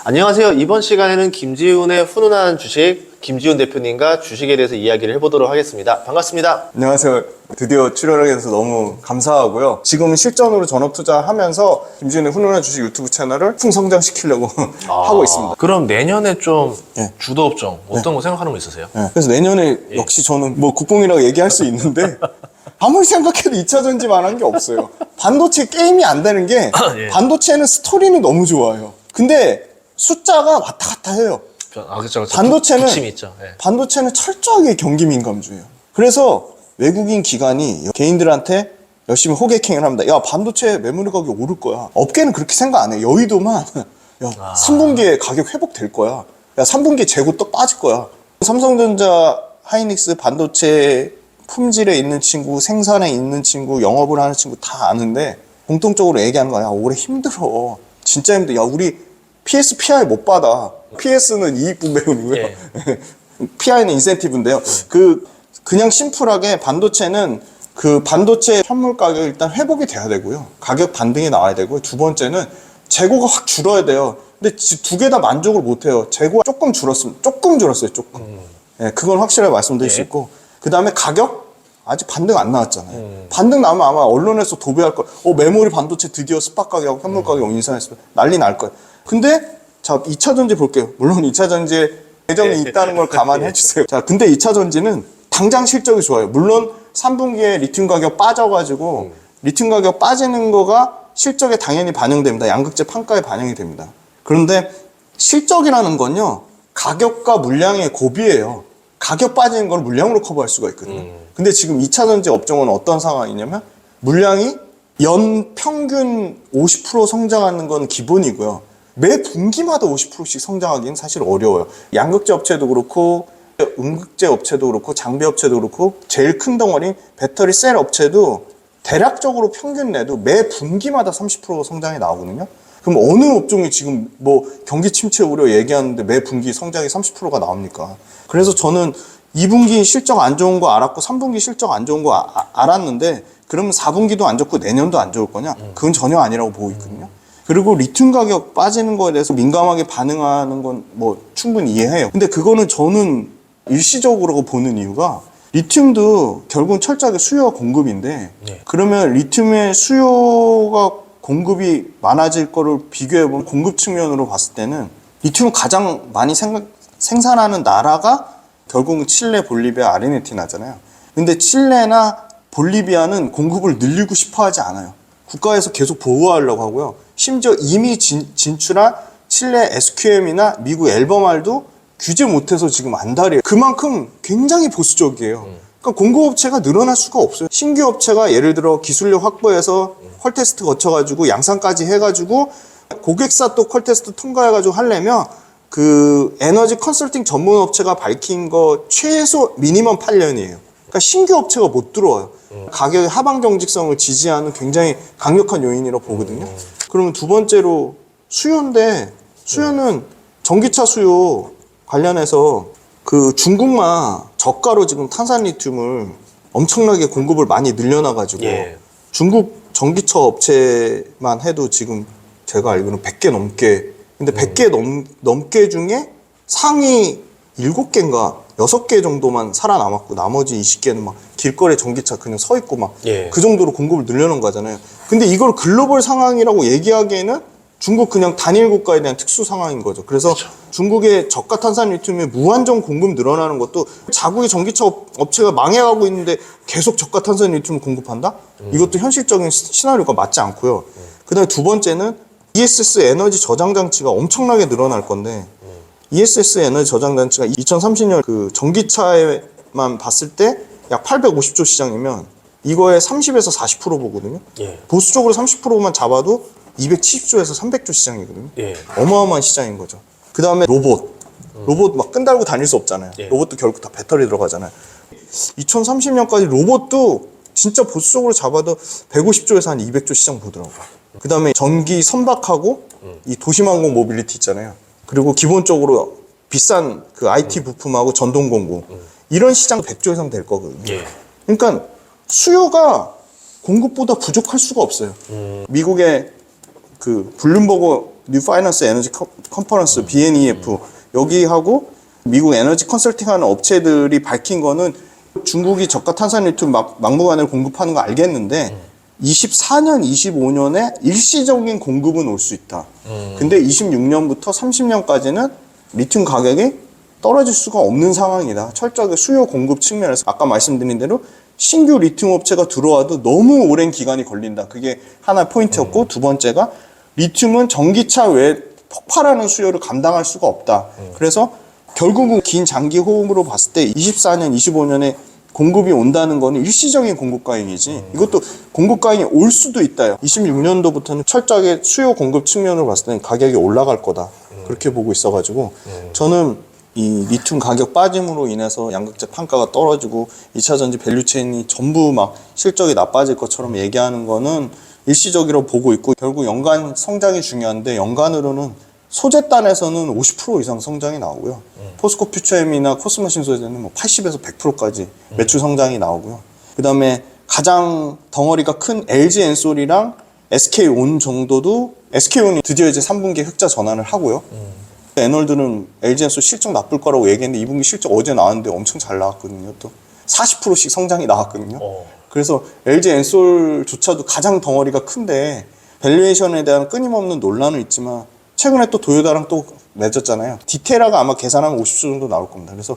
안녕하세요. 이번 시간에는 김지훈의 훈훈한 주식, 김지훈 대표님과 주식에 대해서 이야기를 해보도록 하겠습니다. 반갑습니다. 안녕하세요. 드디어 출연하게 돼서 너무 감사하고요. 지금은 실전으로 전업 투자하면서 김지훈의 훈훈한 주식 유튜브 채널을 풍성장시키려고 하고 있습니다. 그럼 내년에 좀 네. 주도 업종 어떤 거 생각하는 거 있으세요? 네, 그래서 내년에 역시 저는 뭐 국뽕이라고 얘기할 수 있는데 아무리 생각해도 2차 전지만한 게 없어요. 반도체 게임이 안 되는 게 예. 반도체는 스토리는 너무 좋아요. 근데 숫자가 왔다 갔다 해요. 그렇죠. 반도체는 부침이 있죠. 예. 반도체는 철저하게 경기 민감주예요. 그래서 외국인 기관이 개인들한테 열심히 호객행위를 합니다. 야, 반도체 메모리 가격이 오를 거야. 업계는 그렇게 생각 안 해요. 여의도만 야, 3분기에 가격 회복될 거야. 야, 3분기에 재고 또 빠질 거야. 삼성전자, 하이닉스 반도체 품질에 있는 친구, 생산에 있는 친구, 영업을 하는 친구 다 아는데 공통적으로 얘기하는 거야. 야, 올해 힘들어. 진짜 힘들어. 야, 우리 PS, PI 못 받아. PS는 이익 분배율이고요. 예. PI는 인센티브인데요. 그냥 심플하게 반도체는 그 반도체 현물 가격이 일단 회복이 돼야 되고요. 가격 반등이 나와야 되고요. 두 번째는 재고가 확 줄어야 돼요. 근데 두 개 다 만족을 못 해요. 재고가 조금 줄었어요. 조금. 예, 그건 확실하게 말씀드릴 수 있고. 그 다음에 가격? 아직 반등 안 나왔잖아요. 반등 나오면 아마 언론에서 도배할 거예요. 메모리 반도체 드디어 스팟 가격, 현물 가격 인상했어요. 난리 날 거예요. 근데 자, 2차 전지 볼게요. 물론 2차 전지에 예정이 있다는 걸 감안해 주세요. 자, 근데 2차 전지는 당장 실적이 좋아요. 물론 3분기에 리튬 가격 빠져가지고 리튬 가격 빠지는 거가 실적에 당연히 반영됩니다. 양극재 판가에 반영이 됩니다. 그런데 실적이라는 건요, 가격과 물량의 고비예요. 가격 빠지는 걸 물량으로 커버할 수가 있거든요. 근데 지금 2차 전지 업종은 어떤 상황이냐면 물량이 연 평균 50% 성장하는 건 기본이고요. 매 분기마다 50%씩 성장하기는 사실 어려워요. 양극재 업체도 그렇고 음극재 업체도 그렇고 장비 업체도 그렇고 제일 큰 덩어리 배터리 셀 업체도 대략적으로 평균 내도 매 분기마다 30% 성장이 나오거든요. 그럼 어느 업종이 지금 뭐 경기 침체 우려 얘기하는데 매 분기 성장이 30%가 나옵니까? 그래서 저는 2분기 실적 안 좋은 거 알았고 3분기 실적 안 좋은 거 알았는데 그러면 4분기도 안 좋고 내년도 안 좋을 거냐? 그건 전혀 아니라고 보고 있거든요. 그리고 리튬 가격 빠지는 거에 대해서 민감하게 반응하는 건 뭐 충분히 이해해요. 근데 그거는 저는 일시적으로 보는 이유가 리튬도 결국은 철저하게 수요와 공급인데 그러면 리튬의 수요가 공급이 많아질 거를 비교해보면 공급 측면으로 봤을 때는 리튬을 가장 많이 생산하는 나라가 결국은 칠레, 볼리비아, 아르헨티나잖아요. 근데 칠레나 볼리비아는 공급을 늘리고 싶어 하지 않아요. 국가에서 계속 보호하려고 하고요. 심지어 이미 진출한 칠레 SQM이나 미국 앨범알도 규제 못해서 지금 안달이에요. 그만큼 굉장히 보수적이에요. 그러니까 공급업체가 늘어날 수가 없어요. 신규 업체가 예를 들어 기술력 확보해서 퀄테스트 거쳐가지고 양산까지 해가지고 고객사 또 퀄테스트 통과해가지고 하려면 그 에너지 컨설팅 전문 업체가 밝힌 거 최소 미니멈 8년이에요. 그러니까 신규 업체가 못 들어와요. 가격의 하방 경직성을 지지하는 굉장히 강력한 요인이라고 보거든요. 그러면 두 번째로 수요인데 수요는 전기차 수요 관련해서 그 중국만 저가로 지금 탄산 리튬을 엄청나게 공급을 많이 늘려놔가지고 중국 전기차 업체만 해도 지금 제가 알기로는 100개 넘게 근데 100개 넘게 중에 상위 7개인가 6개 정도만 살아남았고 나머지 20개는 막 길거리에 전기차 그냥 서 있고 막 그 정도로 공급을 늘려놓은 거잖아요. 근데 이걸 글로벌 상황이라고 얘기하기에는 중국 그냥 단일 국가에 대한 특수 상황인 거죠. 그래서 중국의 저가 탄산 리튬의 무한정 공급 늘어나는 것도 자국의 전기차 업체가 망해가고 있는데 계속 저가 탄산 리튬을 공급한다? 이것도 현실적인 시나리오가 맞지 않고요. 그다음에 두 번째는 ESS 에너지 저장 장치가 엄청나게 늘어날 건데 ESS 에너지 저장 장치가 2030년 그 전기차에만 봤을 때 약 850조 시장이면 이거의 30에서 40% 보거든요. 보수적으로 30%만 잡아도 270조에서 300조 시장이거든요. 어마어마한 시장인 거죠. 그 다음에 로봇 막 끈달고 다닐 수 없잖아요. 로봇도 결국 다 배터리 들어가잖아요. 2030년까지 로봇도 진짜 보수적으로 잡아도 150조에서 한 200조 시장 보더라고요. 그 다음에 전기 선박하고 이 도심항공 모빌리티 있잖아요. 그리고 기본적으로 비싼 그 IT 부품하고 전동 공구 이런 시장 100조 이상 될 거거든요. 그러니까 수요가 공급보다 부족할 수가 없어요. 미국의 그 블룸버그 뉴 파이낸스 에너지 컨퍼런스 BNEF 여기하고 미국 에너지 컨설팅하는 업체들이 밝힌 거는 중국이 저가 탄산 리튬 막무가내로 공급하는 거 알겠는데 24년, 25년에 일시적인 공급은 올 수 있다. 근데 26년부터 30년까지는 리튬 가격이 떨어질 수가 없는 상황이다. 철저하게 수요 공급 측면에서 아까 말씀드린 대로 신규 리튬 업체가 들어와도 너무 오랜 기간이 걸린다. 그게 하나의 포인트였고 두 번째가 리튬은 전기차 외에 폭발하는 수요를 감당할 수가 없다. 그래서 결국은 긴 장기 호흡으로 봤을 때 24년, 25년에 공급이 온다는 거는 일시적인 공급 과잉이지 이것도 공급 과잉이 올 수도 있다요. 26년도부터는 철저하게 수요 공급 측면으로 봤을 때는 가격이 올라갈 거다. 그렇게 보고 있어가지고 저는 이 리튬 가격 빠짐으로 인해서 양극재 판가가 떨어지고 2차 전지 밸류체인이 전부 막 실적이 나빠질 것처럼 얘기하는 거는 일시적으로 보고 있고 결국 연간 성장이 중요한데 연간으로는 소재단에서는 50% 이상 성장이 나오고요. 포스코 퓨처엠이나 코스모신 소재는 뭐 80에서 100%까지 매출 성장이 나오고요. 그 다음에 가장 덩어리가 큰 LG 엔솔이랑 SK온 정도도 SK온이 드디어 이제 3분기에 흑자 전환을 하고요. 애널들은 LG 엔솔 실적 나쁠 거라고 얘기했는데 2분기 실적 어제 나왔는데 엄청 잘 나왔거든요. 또 40%씩 성장이 나왔거든요. 그래서 LG 엔솔조차도 가장 덩어리가 큰데 밸류에이션에 대한 끊임없는 논란은 있지만 최근에 또 도요타랑 또 맺었잖아요. 디테라가 아마 계산하면 50조 정도 나올 겁니다. 그래서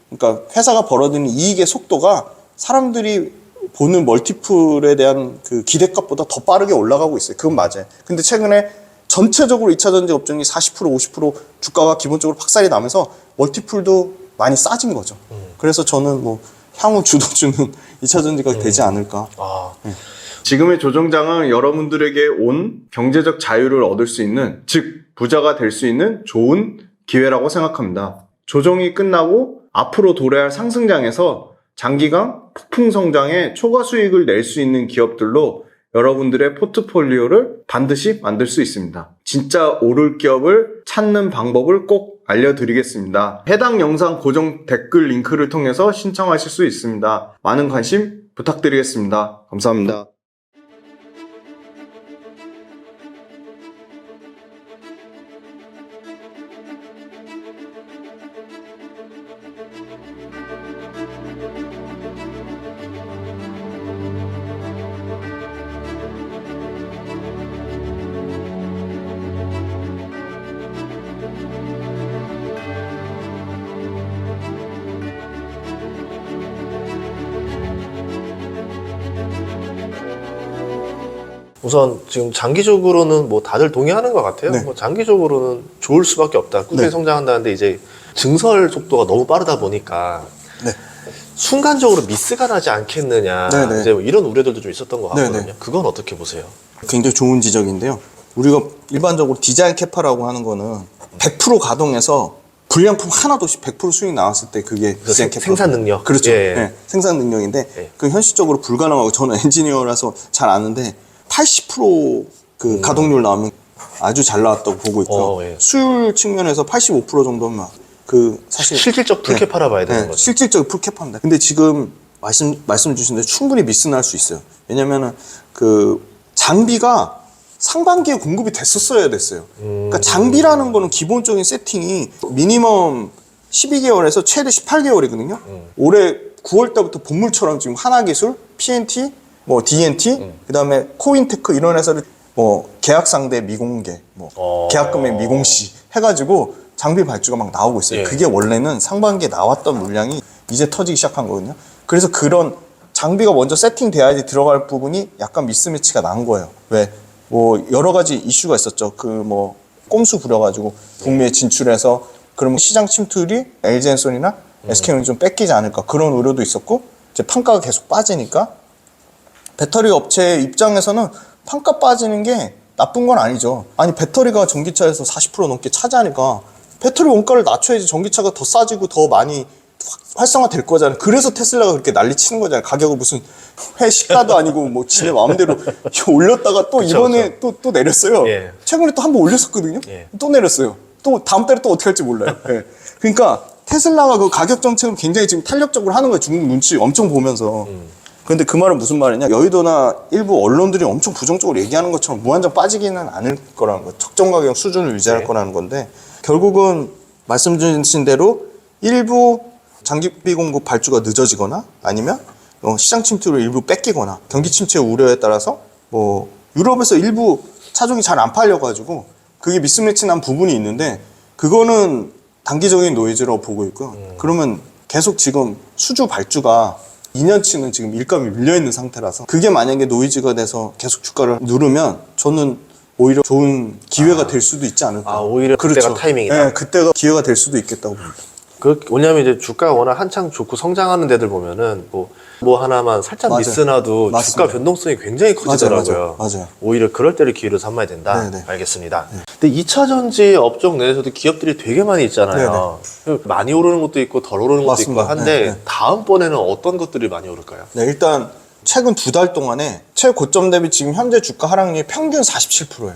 그러니까 회사가 벌어들이는 이익의 속도가 사람들이 보는 멀티플에 대한 그 기대값보다 더 빠르게 올라가고 있어요. 그건 맞아요. 근데 최근에 전체적으로 2차 전지 업종이 40% 50% 주가가 기본적으로 박살이 나면서 멀티플도 많이 싸진 거죠. 그래서 저는 뭐 향후 주도주는 2차 전지가 되지 않을까. 지금의 조정장은 여러분들에게 온 경제적 자유를 얻을 수 있는, 즉 부자가 될 수 있는 좋은 기회라고 생각합니다. 조정이 끝나고 앞으로 도래할 상승장에서 장기간 폭풍 성장에 초과 수익을 낼 수 있는 기업들로 여러분들의 포트폴리오를 반드시 만들 수 있습니다. 진짜 오를 기업을 찾는 방법을 꼭 알려드리겠습니다. 해당 영상 고정 댓글 링크를 통해서 신청하실 수 있습니다. 많은 관심 부탁드리겠습니다. 감사합니다. 우선 지금 장기적으로는 뭐 다들 동의하는 것 같아요. 네. 뭐 장기적으로는 좋을 수밖에 없다. 꾸준히 네. 성장한다는데 이제 증설 속도가 너무 빠르다 보니까 네. 순간적으로 미스가 나지 않겠느냐. 네, 네. 이제 뭐 이런 우려들도 좀 있었던 것 같거든요. 네, 네. 그건 어떻게 보세요? 굉장히 좋은 지적인데요. 우리가 일반적으로 디자인 캐파라고 하는 거는 100% 가동해서 불량품 하나도 없이 100% 수익 나왔을 때 그게 디자인 캐파. 생산 능력. 그렇죠. 예. 네, 생산 능력인데 예. 그 현실적으로 불가능하고 저는 엔지니어라서 잘 아는데 80% 가동률 나오면 아주 잘 나왔다고 보고 있고요. 예. 수율 측면에서 85% 정도면 그 사실 실질적 풀캐파라 봐야 되는 거죠. 실질적 풀캡합니다. 근데 지금 말씀 주신 대로 충분히 미스 날 수 있어요. 왜냐면은 그 장비가 상반기에 공급이 됐었어야 됐어요. 그러니까 장비라는 거는 기본적인 세팅이 미니멈 12개월에서 최대 18개월이거든요. 올해 9월 달부터 본물처럼 지금 하나기술, PNT, 뭐 DNT, 그다음에 코인테크 이런 회사를 뭐 계약 상대 미공개, 뭐 계약 금액 미공시 해가지고 장비 발주가 막 나오고 있어요. 예. 그게 원래는 상반기에 나왔던 물량이 이제 터지기 시작한 거거든요. 그래서 그런 장비가 먼저 세팅돼야지 들어갈 부분이 약간 미스매치가 난 거예요. 왜? 뭐 여러 가지 이슈가 있었죠. 그 뭐 꼼수 부려가지고 북미에 진출해서 그러면 시장 침투율이 LG엔솔이나 SK온이 좀 뺏기지 않을까 그런 우려도 있었고 이제 판가가 계속 빠지니까 배터리 업체 입장에서는 판가 빠지는 게 나쁜 건 아니죠. 아니 배터리가 전기차에서 40% 넘게 차지하니까 배터리 원가를 낮춰야지 전기차가 더 싸지고 더 많이 활성화 될 거잖아요. 그래서 테슬라가 그렇게 난리 치는 거잖아요. 가격을 무슨 회 시가도 아니고 뭐 지네 마음대로 올렸다가 또 그쵸, 이번에 또 내렸어요. 예. 최근에 또 한 번 올렸었거든요. 예. 또 내렸어요. 또 다음 달에 또 어떻게 할지 몰라요. 예. 그러니까 테슬라가 그 가격 정책을 굉장히 지금 탄력적으로 하는 거예요. 중국 눈치 엄청 보면서. 그런데 그 말은 무슨 말이냐? 여의도나 일부 언론들이 엄청 부정적으로 얘기하는 것처럼 무한정 빠지기는 않을 거라는 거. 적정 가격 수준을 유지할 네. 거라는 건데 결국은 말씀 주신 대로 일부 장기비 공급 발주가 늦어지거나 아니면 시장 침투를 일부 뺏기거나 경기 침체 우려에 따라서 뭐 유럽에서 일부 차종이 잘 안 팔려가지고 그게 미스매치 난 부분이 있는데 그거는 단기적인 노이즈라고 보고 있고요. 그러면 계속 지금 수주 발주가 2년치는 지금 일감이 밀려있는 상태라서 그게 만약에 노이즈가 돼서 계속 주가를 누르면 저는 오히려 좋은 기회가 될 수도 있지 않을까. 오히려 그때가 타이밍이다. 네, 그때가 기회가 될 수도 있겠다고 봅니다. 왜냐면 이제 주가가 워낙 한창 좋고 성장하는 데들 보면은 뭐 하나만 살짝 맞아요. 미스나도 맞습니다. 주가 변동성이 굉장히 커지더라고요. 맞아요. 오히려 그럴 때를 기회로 삼아야 된다. 네네. 알겠습니다. 근데 2차 전지 업종 내에서도 기업들이 되게 많이 있잖아요. 많이 오르는 것도 있고 덜 오르는 것도 있고 맞습니다. 한데 네네. 다음번에는 어떤 것들이 많이 오를까요? 네, 일단 최근 2달 동안에 최고점 대비 지금 현재 주가 하락률이 평균 47%예요.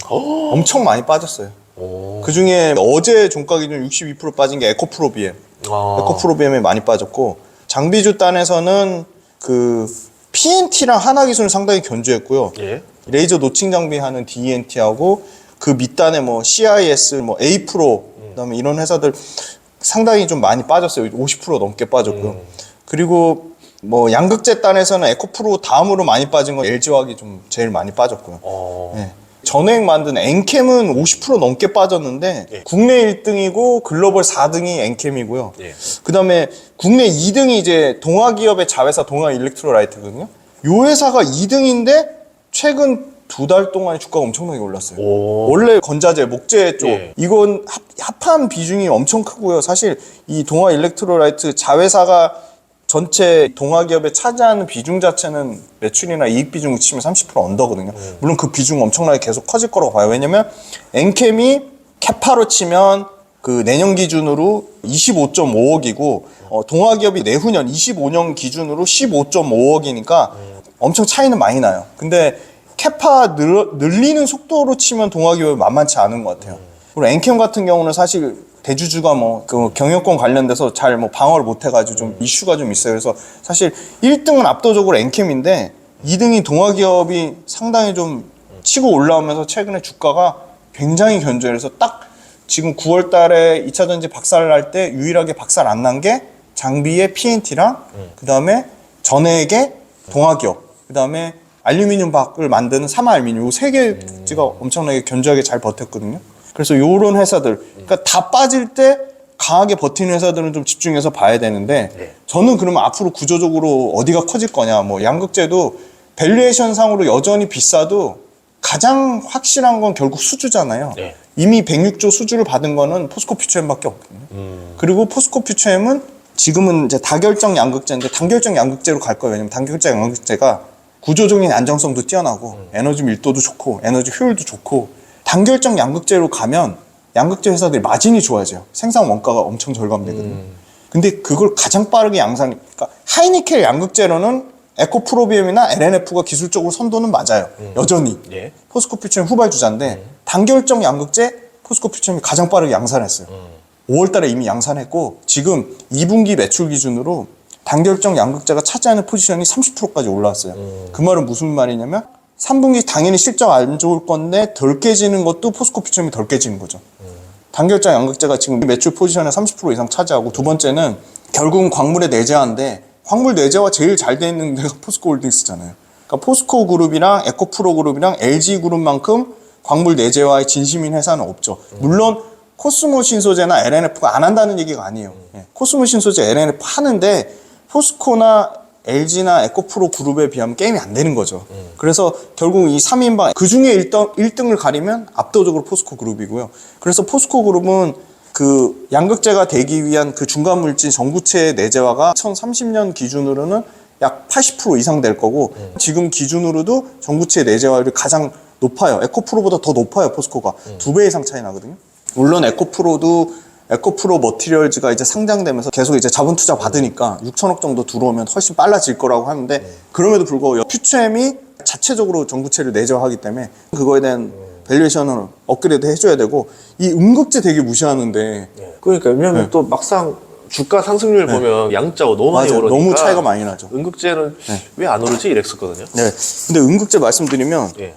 엄청 많이 빠졌어요. 그 중에 어제 종가 기준 62% 빠진 게 에코프로비엠. 에코프로비엠이 많이 빠졌고 장비주 단에서는 그 PNT랑 하나기술은 상당히 견조했고요. 예. 레이저 노칭 장비 하는 DNT하고 그 밑단에 뭐 CIS, 뭐 A프로 그다음에 이런 회사들 상당히 좀 많이 빠졌어요. 50% 넘게 빠졌고요. 그리고 뭐 양극재 단에서는 에코프로 다음으로 많이 빠진 건 LG화학이 좀 제일 많이 빠졌고요. 네. 전액 만든 엔캠은 50% 넘게 빠졌는데 예. 국내 1등이고 글로벌 4등이 엔캠이고요. 예. 그다음에 국내 2등이 이제 동아기업의 자회사 동아일렉트로라이트거든요. 요 회사가 2등인데 최근 2달 동안에 주가가 엄청나게 올랐어요. 원래 건자재, 목재 쪽 예. 이건 합한 비중이 엄청 크고요. 사실 이 동아일렉트로라이트 자회사가 전체 동아기업에 차지하는 비중 자체는 매출이나 이익 비중을 치면 30% 언더거든요. 물론 그 비중 엄청나게 계속 커질 거라고 봐요. 왜냐면 엔캠이 캐파로 치면 그 내년 기준으로 25.5억이고 동아기업이 내후년 25년 기준으로 15.5억이니까 엄청 차이는 많이 나요. 근데 캐파 늘리는 속도로 치면 동아기업이 만만치 않은 것 같아요. 그리고 엔캠 같은 경우는 사실 대주주가 뭐 그 경영권 관련돼서 잘 뭐 방어를 못 해가지고 좀 이슈가 좀 있어요. 그래서 사실 1등은 압도적으로 엔캠인데 2등이 동아기업이 상당히 좀 치고 올라오면서 최근에 주가가 굉장히 견조해서 딱 지금 9월 달에 2차 전지 박살 날 때 유일하게 박살 안 난 게 장비의 PNT랑 그다음에 전액의 동아기업 그다음에 알루미늄 박을 만드는 사마알루미늄 이 세 개가 엄청나게 견조하게 잘 버텼거든요. 그래서 요런 회사들, 그러니까 다 빠질 때 강하게 버티는 회사들은 좀 집중해서 봐야 되는데 저는 그러면 앞으로 구조적으로 어디가 커질 거냐, 뭐 양극재도 밸류에이션 상으로 여전히 비싸도 가장 확실한 건 결국 수주잖아요. 네. 이미 106조 수주를 받은 거는 포스코 퓨처엠밖에 없거든요. 그리고 포스코 퓨처엠은 지금은 이제 다결정 양극재인데 단결정 양극재로 갈 거예요. 왜냐면 단결정 양극재가 구조적인 안정성도 뛰어나고 에너지 밀도도 좋고 에너지 효율도 좋고 단결정 양극재로 가면 양극재 회사들이 마진이 좋아져요. 생산 원가가 엄청 절감되거든요. 근데 그걸 가장 빠르게 그러니까 하이니켈 양극재로는 에코프로비엠이나 LNF가 기술적으로 선도는 맞아요. 여전히. 예. 포스코 퓨처엠 후발주자인데 단결정 양극재 포스코 퓨처엠이 가장 빠르게 양산했어요. 5월 달에 이미 양산했고 지금 2분기 매출 기준으로 단결정 양극재가 차지하는 포지션이 30%까지 올라왔어요. 그 말은 무슨 말이냐면 3분기 당연히 실적 안 좋을 건데 덜 깨지는 것도 포스코 퓨처엠이 덜 깨지는 거죠. 단결정 양극재가 지금 매출 포지션의 30% 이상 차지하고 두 번째는 결국은 광물의 내재화인데 광물 내재화 제일 잘 돼 있는 데가 포스코 홀딩스잖아요. 그러니까 포스코 그룹이랑 에코프로 그룹이랑 LG 그룹만큼 광물 내재화에 진심인 회사는 없죠. 물론 코스모 신소재나 LNF가 안 한다는 얘기가 아니에요. 코스모 신소재 LNF 하는데 포스코나 LG나 에코프로 그룹에 비하면 게임이 안 되는 거죠. 그래서 결국 이 3인방 그 중에 1등을 가리면 압도적으로 포스코 그룹이고요. 그래서 포스코 그룹은 그 양극재가 되기 위한 그 중간 물질 전구체 내재화가 2030년 기준으로는 약 80% 이상 될 거고 지금 기준으로도 전구체 내재화율이 가장 높아요. 에코프로보다 더 높아요. 포스코가 2배 이상 차이 나거든요. 물론 에코프로 머티리얼즈가 이제 상장되면서 계속 이제 자본 투자 받으니까 6천억 정도 들어오면 훨씬 빨라질 거라고 하는데 그럼에도 불구하고 퓨처엠이 자체적으로 전구체를 내재화하기 때문에 그거에 대한 밸류에이션을 업그레이드 해줘야 되고 이 음극재 되게 무시하는데 그러니까 왜냐면 또 막상 주가 상승률 보면 양자고 너무 많이 맞아요. 오르니까 너무 차이가 많이 나죠. 음극재는 왜 안 오르지 이랬었거든요. 네. 근데 음극재 말씀드리면 예.